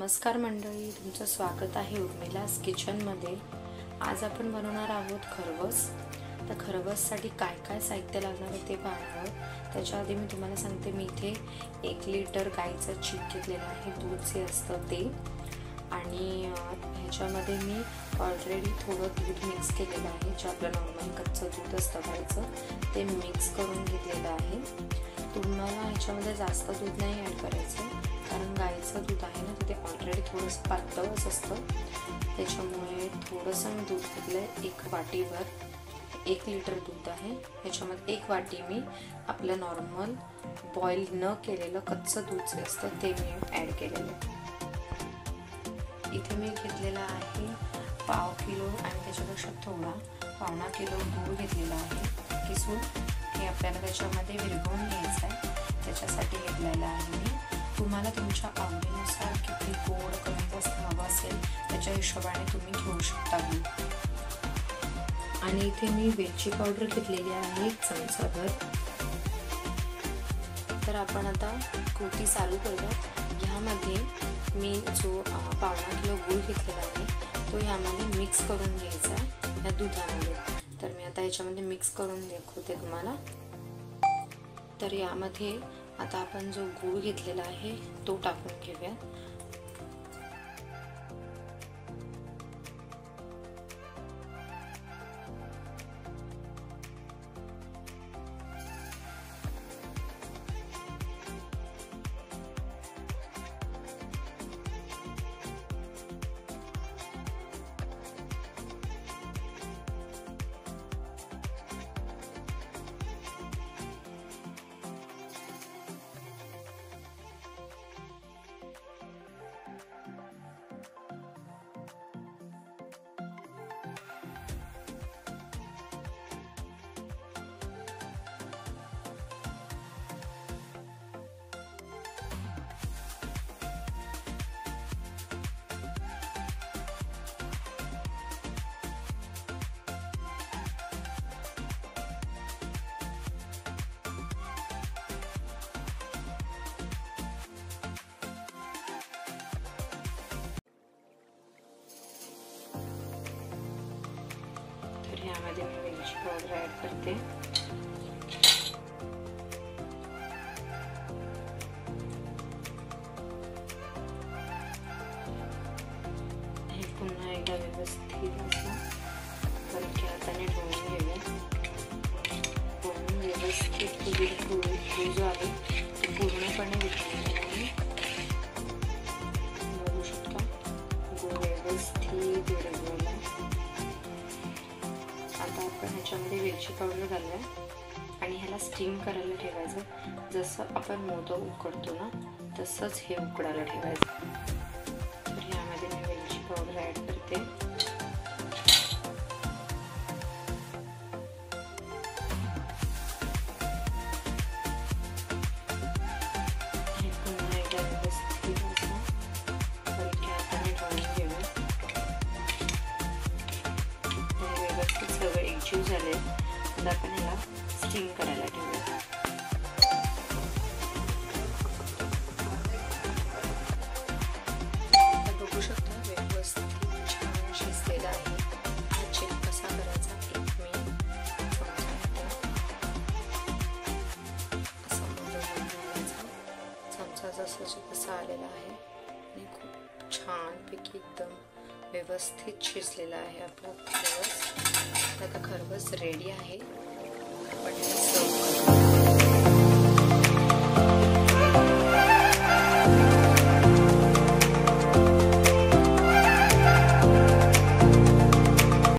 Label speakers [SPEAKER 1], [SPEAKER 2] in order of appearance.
[SPEAKER 1] नमस्कार मंडळी, तुमचं स्वागत आहे उर्मिलास किचनमध्ये। आज आपण बनवणार आहोत खरवस। तर खरवससाठी काय काय साहित्य लागणार आहे ते पाहणार। त्याच्या आधी मी तुम्हाला सांगते, मी इथे 1 लिटर गाईचं चीक घेतलेलं आहे, दूध जे असतं ते। आणि ह्याच्यामध्ये मी ऑलरेडी थोडं दूध मिक्स केलेलं आहे, जे आपलं नॉर्मल कच्चं दूध असतं गाईचं, ते मिक्स करून घेतलेलं आहे। तुम्हाला ह्याच्यामध्ये जास्त दूध नाही ॲड करायचं, कारण गाईचं दूध आहे ना, ते ऑलरेडी थोडंसं पातळच असतं। त्याच्यामुळे थोडंसं मी दूध घेतलं, 1 वाटीभर। 1 लिटर दूध आहे, ह्याच्यामध्ये 1 वाटी मी आपलं नॉर्मल बॉईल न केलेलं कच्चं दूध जे असतं ते मी ॲड केलेलं आहे। इथे मी घेतलेला आहे पाव किलो आणि त्याच्यापेक्षा थोडा 1.25 किलो गूळ घेतलेला आहे किसून। हे आपल्याला त्याच्यामध्ये विरघळून घ्यायचं आहे, त्याच्यासाठी घेतलेला आहे मी। तुम्हाला तुमच्या आवडीनुसार किती गोड कमी जास्त हवं असेल त्याच्या हिशोबाने तुम्ही घेऊ शकता गूळ। आणि इथे मी वेलची पावडर घेतलेली आहे 1 चमचाभर। तर आपण आता कृती चालू करूया। ह्यामध्ये मी जो 1.25 किलो गूळ घेतलेला आहे तो यामध्ये मिक्स करून घ्यायचा आहे या दुधामध्ये। तर मी आता याच्यामध्ये मिक्स करून दाखवते तुम्हाला। तर यामध्ये आता आपण जो गूळ घेतलेला आहे तो टाकून घेऊया। यामध्ये मी वेलची पावडर ॲड करते। हे पुन्हा एकदा व्यवस्थित असं हलक्या हाताने ढवळून घेऊया। ढवळून व्यवस्थित गूळ जो आहे तो पूर्णपणे विरघळलेला आहे, बघू शकता। गूळ व्यवस्थित विरघळला। आता आपण ह्याच्यामध्ये वेलची पावडर घालूया आणि ह्याला स्टीम करायला ठेवायचं। जसं आपण मोदक उकडतो ना, तसंच हे उकडायला ठेवायचं। तर ह्यामध्ये मी वेलची पावडर ॲड करते। हे पुन्हा एकदा व्यवस्थित असं हलक्या हाताने ढवळून घेऊया। सगळं एकजीव झाले, आता आपण ह्याला स्टीम करायला ठेवूया। बघू शकता व्यवस्थित छान शिजलेला आहे। हा चेक कसा करायचा एक मी समजावते। असं चमचा जसं कसा आलेला आहे आणि खूप छानपैकी एकदम व्यवस्थित शिजलेला आहे आपला खरवस। आता खरवस रेडी आहे, आपण सर्व करू।